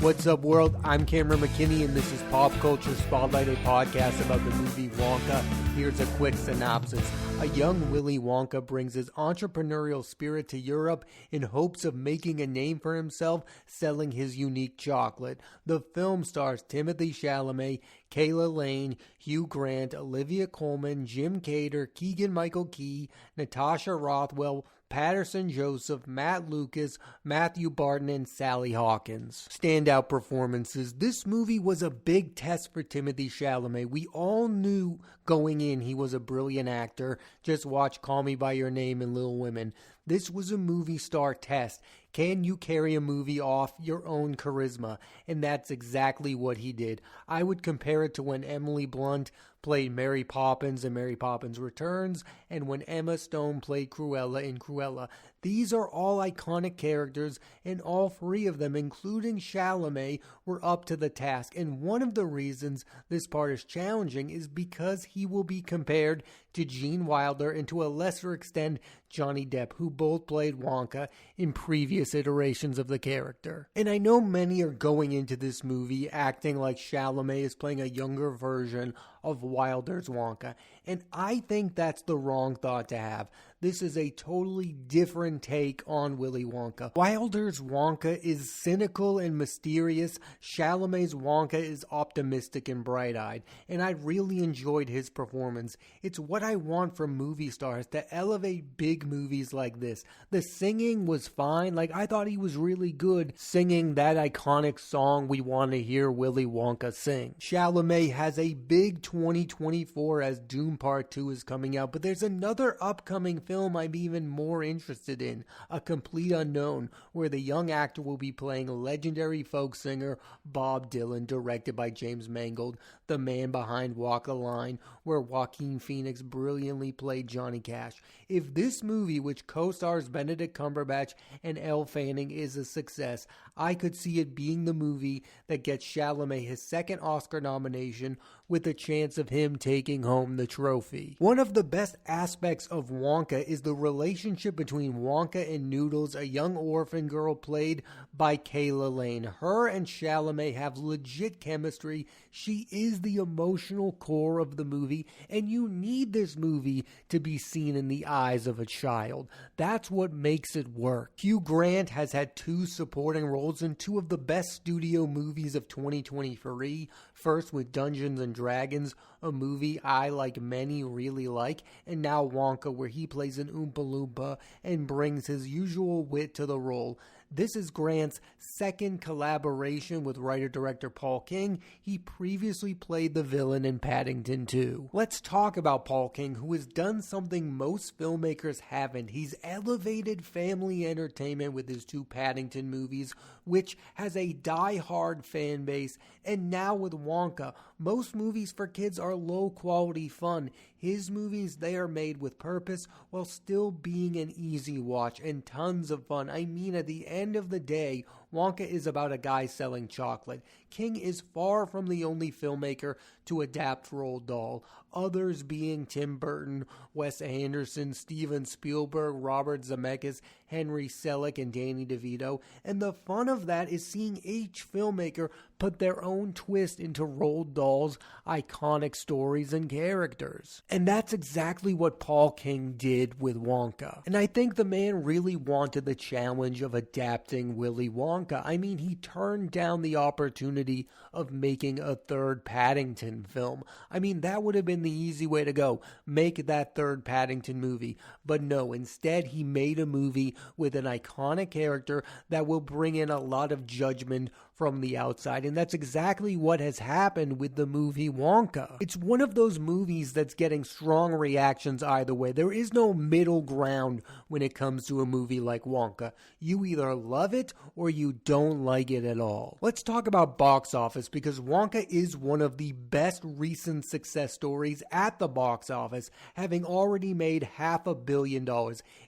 What's up, world? I'm Cameron McKinney, and this is Pop Culture Spotlight, a podcast about the movie Wonka. Here's a quick synopsis. A young Willy Wonka brings his entrepreneurial spirit to Europe in hopes of making a name for himself selling his unique chocolate. The film stars Timothee Chalamet, Kayla Lane, Hugh Grant, Olivia Colman, Jim Cater, Keegan-Michael Key, Natasha Rothwell, Patterson Joseph, Matt Lucas, Matthew Barton, and Sally Hawkins. Standout performances. This movie was a big test for Timothee Chalamet. We all knew going in he was a brilliant actor. Just watch Call Me By Your Name and Little Women. This was a movie star test. Can you carry a movie off your own charisma? And that's exactly what he did. I would compare it to when Emily Blunt played Mary Poppins in Mary Poppins Returns, and when Emma Stone played Cruella in Cruella. These are all iconic characters, and all three of them, including Chalamet, were up to the task. And one of the reasons this part is challenging is because he will be compared to Gene Wilder and to a lesser extent Johnny Depp, who both played Wonka in previous iterations of the character. And I know many are going into this movie acting like Chalamet is playing a younger version of Wilder's Wonka, and I think that's the wrong thought to have. This is a totally different take on Willy Wonka. Wilder's Wonka is cynical and mysterious. Chalamet's Wonka is optimistic and bright-eyed, and I really enjoyed his performance. It's what I want from movie stars, to elevate big movies like this. The singing was fine. I thought he was really good singing that iconic song we want to hear Willy Wonka sing. Chalamet has a big 2024 as Doom Part 2 is coming out, but there's another upcoming film I'm even more interested in, A Complete Unknown, where the young actor will be playing legendary folk singer Bob Dylan, directed by James Mangold, the man behind Walk the Line, where Joaquin Phoenix brilliantly played Johnny Cash. If this movie, which co-stars Benedict Cumberbatch and Elle Fanning, is a success, I could see it being the movie that gets Chalamet his second Oscar nomination, with a chance of him taking home the trophy. One of the best aspects of Wonka is the relationship between Wonka and Noodles, a young orphan girl played by Kayla Lane. Her and Chalamet have legit chemistry. She is the emotional core of the movie, and you need this movie to be seen in the eyes of a child. That's what makes it work. Hugh Grant has had two supporting roles in two of the best studio movies of 2023. First with Dungeons and Dragons, a movie I, like many, really like, and now Wonka, where he plays an Oompa Loompa and brings his usual wit to the role. This is Grant's second collaboration with writer-director Paul King. He previously played the villain in Paddington 2. Let's talk about Paul King, who has done something most filmmakers haven't. He's elevated family entertainment with his two Paddington movies, which has a die-hard fan base, and now with Wonka. Most movies for kids are low-quality fun. His movies, they are made with purpose while still being an easy watch and tons of fun. I mean, at the end of the day, Wonka is about a guy selling chocolate. King is far from the only filmmaker to adapt Roald Dahl, others being Tim Burton, Wes Anderson, Steven Spielberg, Robert Zemeckis, Henry Selick, and Danny DeVito. And the fun of that is seeing each filmmaker put their own twist into Roald Dahl's iconic stories and characters. And that's exactly what Paul King did with Wonka. And I think the man really wanted the challenge of adapting Willy Wonka. I mean, he turned down the opportunity of making a third Paddington film. I mean, that would have been the easy way to go. Make that third Paddington movie. But no, instead he made a movie with an iconic character that will bring in a lot of judgment from the outside, and that's exactly what has happened with the movie Wonka. It's one of those movies that's getting strong reactions either way. There is no middle ground when it comes to a movie like Wonka. You either love it or you don't like it at all. Let's talk about box office, because Wonka is one of the best recent success stories at the box office, having already made $500 million.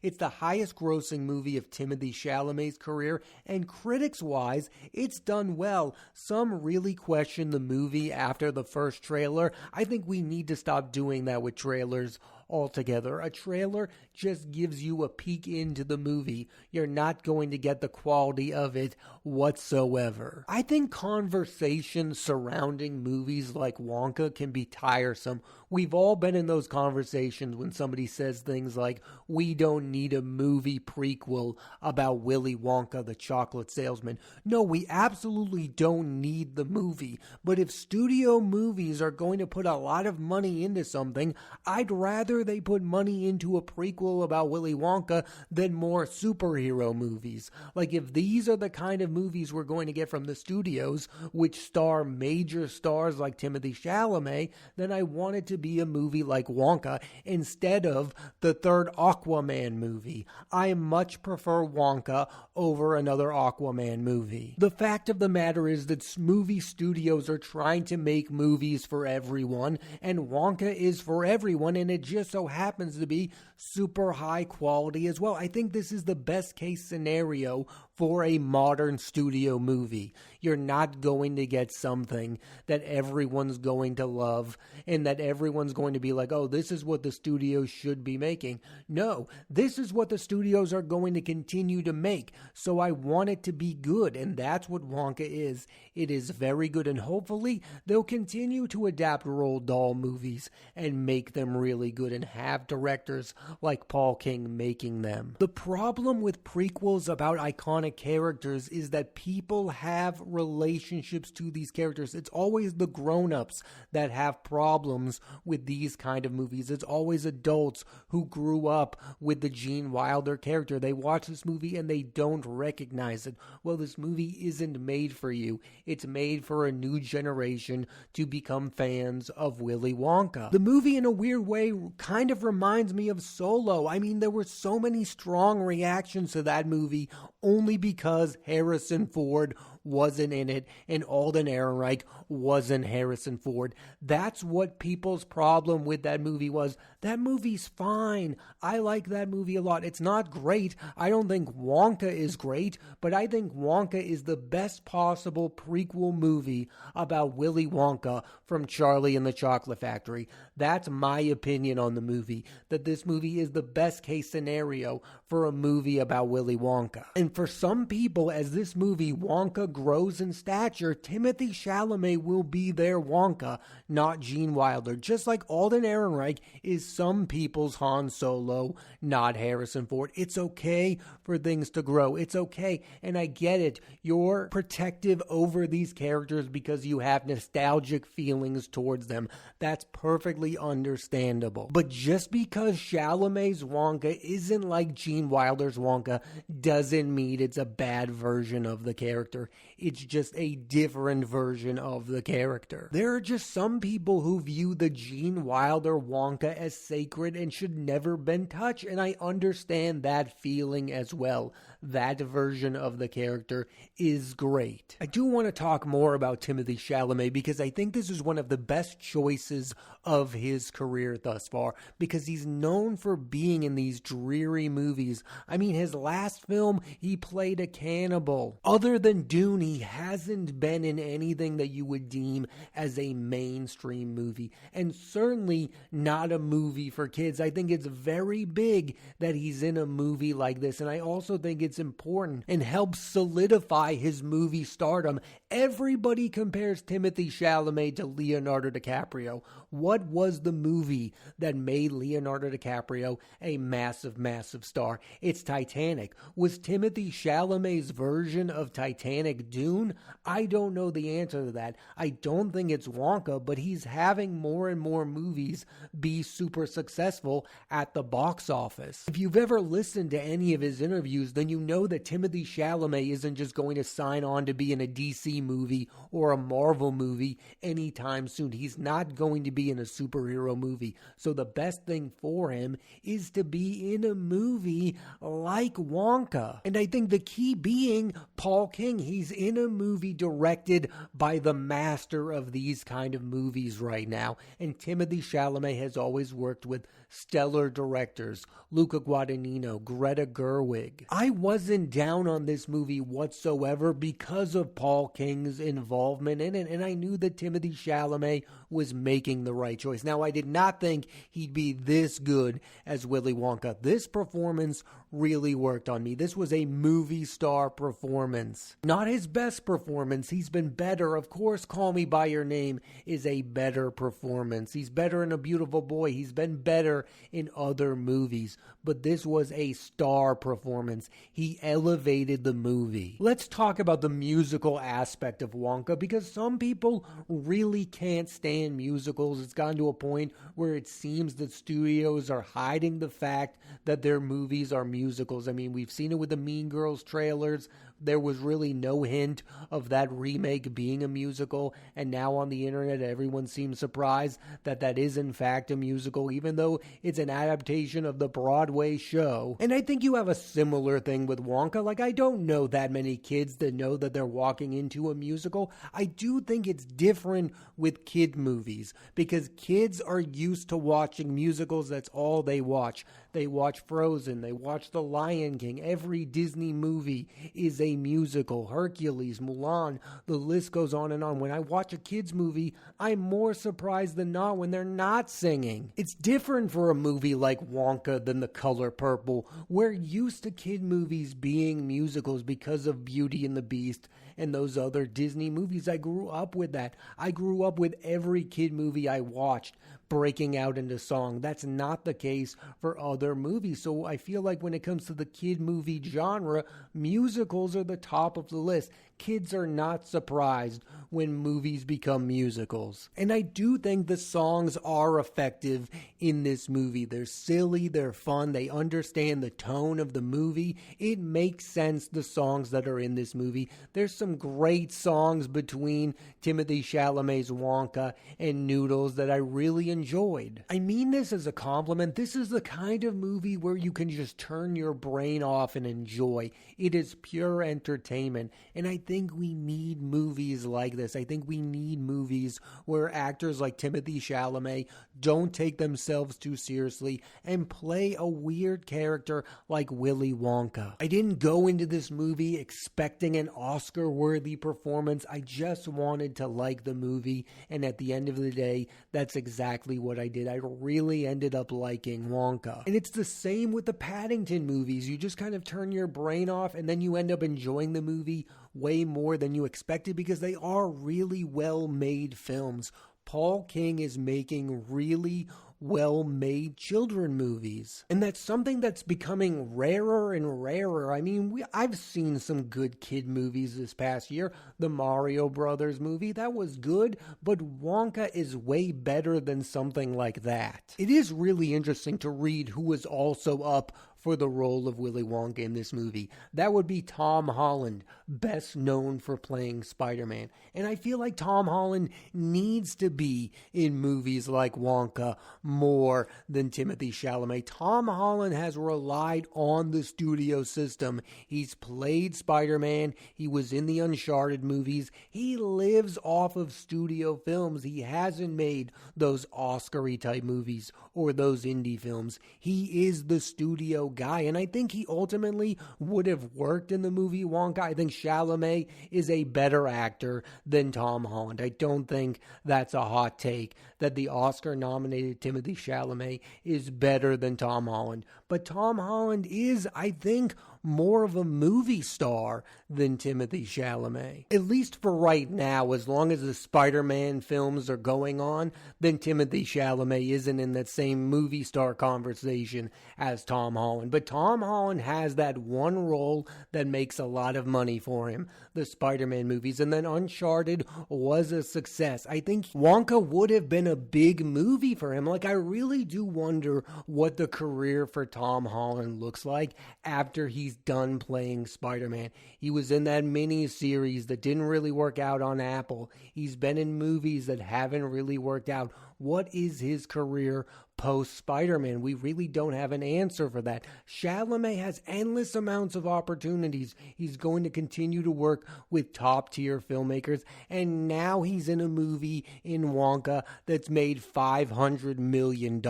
It's the highest grossing movie of Timothee Chalamet's career, and critics-wise, it's done well. Some really question the movie after the first trailer. I think we need to stop doing that with trailers altogether. A trailer just gives you a peek into the movie. You're not going to get the quality of it whatsoever. I think conversations surrounding movies like Wonka can be tiresome. We've all been in those conversations when somebody says things like, we don't need a movie prequel about Willy Wonka, the chocolate salesman. No, we absolutely don't need the movie. But if studio movies are going to put a lot of money into something, I'd rather they put money into a prequel about Willy Wonka than more superhero movies. Like, if these are the kind of movies we're going to get from the studios, which star major stars like Timothee Chalamet, then I want it to be a movie like Wonka instead of the third Aquaman movie. I much prefer Wonka over another Aquaman movie. The fact of the matter is that movie studios are trying to make movies for everyone, and Wonka is for everyone, and it just so happens to be super high quality as well. I think this is the best case scenario for a modern studio movie. You're not going to get something that everyone's going to love and that everyone's going to be like, oh, this is what the studios should be making. No, this is what the studios are going to continue to make. So I want it to be good, and that's what Wonka is. It is very good, and hopefully they'll continue to adapt Roald Dahl movies and make them really good and have directors like Paul King making them. The problem with prequels about iconic characters is that people have relationships to these characters. It's always the grown-ups that have problems with these kind of movies. It's always adults who grew up with the Gene Wilder character. They watch this movie and they don't recognize it. Well, this movie isn't made for you. It's made for a new generation to become fans of Willy Wonka. The movie, in a weird way, kind of reminds me of Solo. I mean, there were so many strong reactions to that movie only because Harrison Ford wasn't in it and Alden Ehrenreich wasn't Harrison Ford. That's what people's problem with that movie was. That movie's fine. I like that movie a lot. It's not great. I don't think Wonka is great, but I think Wonka is the best possible prequel movie about Willy Wonka from Charlie and the Chocolate Factory. That's my opinion on the movie, that this movie is the best case scenario for a movie about Willy Wonka. And for some people, as this movie Wonka grows in stature, Timothee Chalamet will be their Wonka, not Gene Wilder. Just like Alden Ehrenreich is some people's Han Solo, not Harrison Ford. It's okay for things to grow. It's okay. And I get it. You're protective over these characters because you have nostalgic feelings towards them. That's perfectly understandable. But just because Chalamet's Wonka isn't like Gene Wilder's Wonka doesn't mean it's a bad version of the character. It's just a different version of the character. There are just some people who view the Gene Wilder Wonka as sacred and should never been touched, and I understand that feeling as well. That version of the character is great. I do want to talk more about Timothee Chalamet because I think this is one of the best choices of his career thus far, because he's known for being in these dreary movies. I mean, his last film, he played a cannibal. Other than Dune, he hasn't been in anything that you would deem as a mainstream movie, and certainly not a movie for kids. I think it's very big that he's in a movie like this, and I also think it's important and helps solidify his movie stardom. Everybody compares Timothee Chalamet to Leonardo DiCaprio. What was the movie that made Leonardo DiCaprio a massive, massive star? It's Titanic. Was Timothee Chalamet's version of Titanic Dune? I don't know the answer to that. I don't think it's Wonka, but he's having more and more movies be super successful at the box office. If you've ever listened to any of his interviews, then you know that Timothee Chalamet isn't just going to sign on to be in a DC movie or a Marvel movie anytime soon. He's not going to be in a superhero movie. So the best thing for him is to be in a movie like Wonka. And I think the key being Paul King. He's in a movie directed by the master of these kind of movies right now. And Timothee Chalamet has always worked with stellar directors, Luca Guadagnino, Greta Gerwig. I wonder wasn't down on this movie whatsoever because of Paul King's involvement in it, and I knew that Timothée Chalamet was making the right choice. Now, I did not think he'd be this good as Willy Wonka. This performance really worked on me. This was a movie star performance. Not his best performance. He's been better. Of course, Call Me By Your Name is a better performance. He's better in A Beautiful Boy. He's been better in other movies. But this was a star performance. He elevated the movie. Let's talk about the musical aspect of Wonka, because some people really can't stand musicals. It's gotten to a point where it seems that studios are hiding the fact that their movies are musicals. I mean, we've seen it with the Mean Girls trailers. There was really no hint of that remake being a musical, and now on the internet everyone seems surprised that that is in fact a musical, even though it's an adaptation of the Broadway show. And I think you have a similar thing with Wonka. Like, I don't know that many kids that know that they're walking into a musical. I do think it's different with kid movies, because kids are used to watching musicals. That's all they watch. They watch Frozen, they watch The Lion King. Every Disney movie is a musical. Hercules, Mulan, the list goes on and on. When I watch a kid's movie, I'm more surprised than not when they're not singing. It's different for a movie like Wonka than The Color Purple. We're used to kid movies being musicals because of Beauty and the Beast and those other Disney movies. I grew up with that. I grew up with every kid movie I watched breaking out into song. That's not the case for other movies. So I feel like when it comes to the kid movie genre, musicals are the top of the list. Kids are not surprised when movies become musicals. And I do think the songs are effective in this movie. They're silly, they're fun, they understand the tone of the movie. It makes sense, the songs that are in this movie. There's some great songs between Timothée Chalamet's Wonka and Noodles that I really enjoyed. I mean this as a compliment. This is the kind of movie where you can just turn your brain off and enjoy. It is pure entertainment, and I think we need movies like this. I think we need movies where actors like Timothée Chalamet don't take themselves too seriously and play a weird character like Willy Wonka. I didn't go into this movie expecting an Oscar-worthy performance. I just wanted to like the movie, and at the end of the day, that's exactly what I did. I really ended up liking Wonka. And it's the same with the Paddington movies. You just kind of turn your brain off, and then you end up enjoying the movie way more than you expected, because they are really well-made films. Paul King is making really well-made children movies. And that's something that's becoming rarer and rarer. I mean, I've seen some good kid movies this past year. The Mario Brothers movie, that was good, but Wonka is way better than something like that. It is really interesting to read who was also up for the role of Willy Wonka in this movie. That would be Tom Holland, best known for playing Spider-Man. And I feel like Tom Holland needs to be in movies like Wonka more than Timothée Chalamet. Tom Holland has relied on the studio system. He's played Spider-Man. He was in the Uncharted movies. He lives off of studio films. He hasn't made those Oscar-y type movies or those indie films. He is the studio guy, and I think he ultimately would have worked in the movie Wonka. I think Chalamet is a better actor than Tom Holland. I don't think that's a hot take, that the Oscar-nominated Timothée Chalamet is better than Tom Holland. But Tom Holland is, I think, more of a movie star than Timothée Chalamet. At least for right now, as long as the Spider-Man films are going on, then Timothée Chalamet isn't in that same movie star conversation as Tom Holland. But Tom Holland has that one role that makes a lot of money for him, the Spider-Man movies, and then Uncharted was a success. I think Wonka would have been a big movie for him. Like, I really do wonder what the career for Tom Holland looks like after he's done playing Spider-Man. He was in that mini-series that didn't really work out on Apple. He's been in movies that haven't really worked out. What is his career post-Spider-Man. We really don't have an answer for that. Chalamet has endless amounts of opportunities. He's going to continue to work with top-tier filmmakers, and now he's in a movie in Wonka that's made $500 million.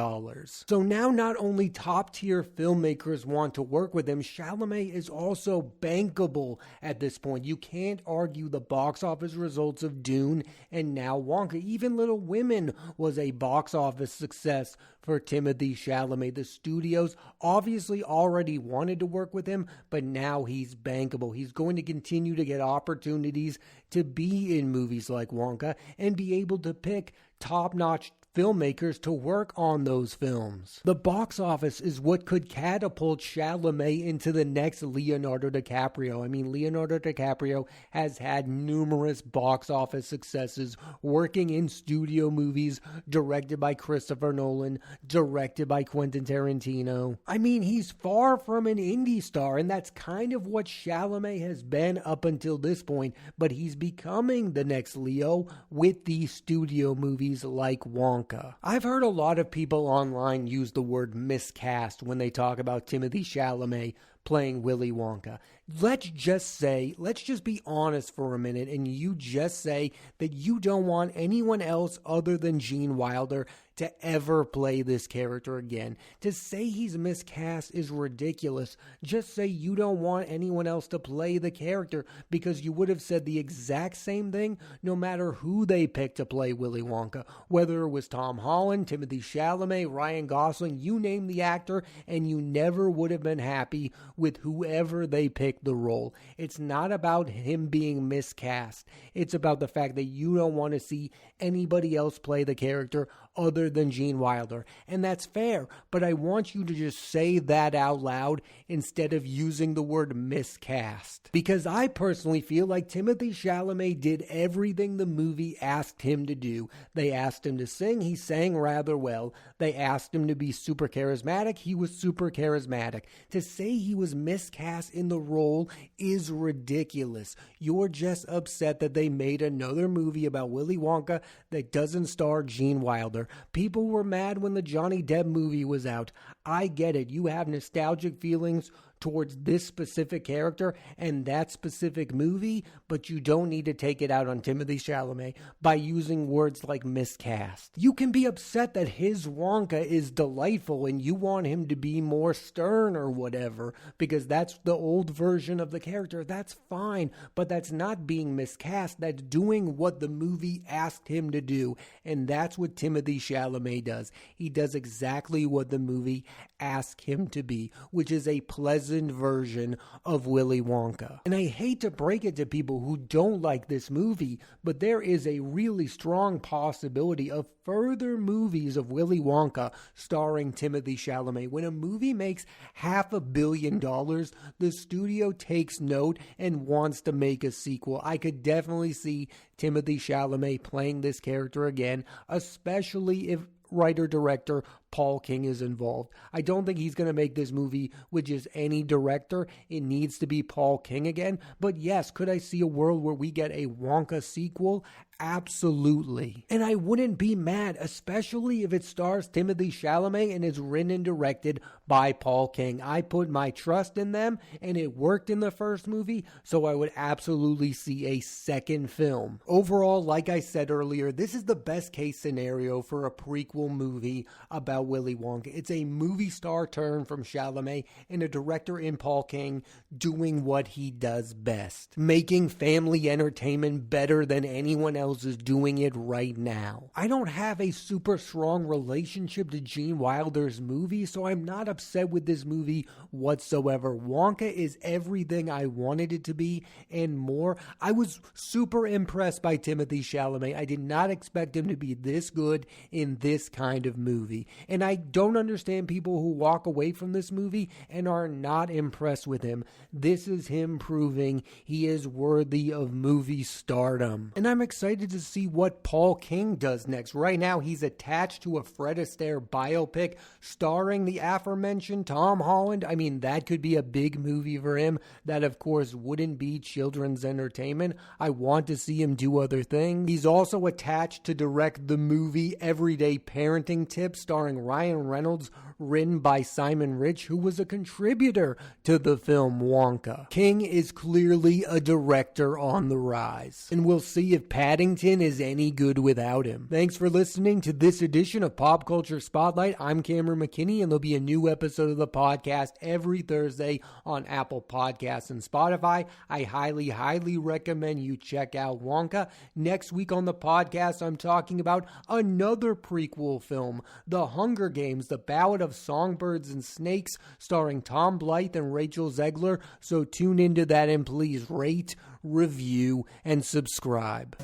So now not only top-tier filmmakers want to work with him, Chalamet is also bankable at this point. You can't argue the box office results of Dune and now Wonka. Even Little Women was a box office success for Timothee Chalamet. The studios obviously already wanted to work with him, but now he's bankable. He's going to continue to get opportunities to be in movies like Wonka and be able to pick top-notch filmmakers to work on those films. The box office is what could catapult Chalamet into the next Leonardo DiCaprio. I mean, Leonardo DiCaprio has had numerous box office successes working in studio movies directed by Christopher Nolan, directed by Quentin Tarantino. I mean, he's far from an indie star, and that's kind of what Chalamet has been up until this point, but he's becoming the next Leo with these studio movies like Wonka. I've heard a lot of people online use the word miscast when they talk about Timothee Chalamet playing Willy Wonka. Let's just be honest for a minute, and you just say that you don't want anyone else other than Gene Wilder to ever play this character again. To say he's miscast is ridiculous. Just say you don't want anyone else to play the character, because you would have said the exact same thing no matter who they picked to play Willy Wonka. Whether it was Tom Holland, Timothee Chalamet, Ryan Gosling, you name the actor, and you never would have been happy with whoever they picked the role. It's not about him being miscast. It's about the fact that you don't want to see anybody else play the character other than Gene Wilder. And that's fair, but I want you to just say that out loud instead of using the word miscast. Because I personally feel like Timothee Chalamet did everything the movie asked him to do. They asked him to sing, he sang rather well. They asked him to be super charismatic, he was super charismatic. To say he was miscast in the role is ridiculous. You're just upset that they made another movie about Willy Wonka that doesn't star Gene Wilder. People were mad when the Johnny Depp movie was out. I get it. You have nostalgic feelings towards this specific character and that specific movie, but you don't need to take it out on Timothee Chalamet by using words like miscast. You can be upset that his Wonka is delightful and you want him to be more stern or whatever, because that's the old version of the character. That's fine, but that's not being miscast. That's doing what the movie asked him to do, and that's what Timothee Chalamet does. He does exactly what the movie asked him to be, which is a pleasant version of Willy Wonka. And I hate to break it to people who don't like this movie, but there is a really strong possibility of further movies of Willy Wonka starring Timothee Chalamet. When a movie makes $500 million, the studio takes note and wants to make a sequel. I could definitely see Timothee Chalamet playing this character again, especially if writer-director Paul King is involved. I don't think he's going to make this movie with just any director. It needs to be Paul King again. But yes, could I see a world where we get a Wonka sequel? Absolutely. And I wouldn't be mad, especially if it stars Timothee Chalamet and is written and directed by Paul King. I put my trust in them, and it worked in the first movie, so I would absolutely see a second film. Overall, like I said earlier, this is the best case scenario for a prequel movie about Willy Wonka. It's a movie star turn from Chalamet and a director in Paul King doing what he does best, making family entertainment better than anyone else is doing it right now. I don't have a super strong relationship to Gene Wilder's movie, so I'm not upset with this movie whatsoever. Wonka is everything I wanted it to be and more. I was super impressed by Timothee Chalamet. I did not expect him to be this good in this kind of movie. And I don't understand people who walk away from this movie and are not impressed with him. This is him proving he is worthy of movie stardom. And I'm excited to see what Paul King does next. Right now, he's attached to a Fred Astaire biopic starring the aforementioned Tom Holland. I mean, that could be a big movie for him. That, of course, wouldn't be children's entertainment. I want to see him do other things. He's also attached to direct the movie Everyday Parenting Tips starring Ryan Reynolds, written by Simon Rich, who was a contributor to the film Wonka. King is clearly a director on the rise, and we'll see if Paddington is any good without him. Thanks for listening to this edition of Pop Culture Spotlight. I'm Cameron McKinney, and there'll be a new episode of the podcast every Thursday on Apple Podcasts and Spotify. I highly recommend you check out Wonka. Next week on the podcast, I'm talking about another prequel film, The Hunger Games, The Ballad of Songbirds and Snakes, starring Tom Blythe and Rachel Zegler. So tune into that and please rate, review, and subscribe.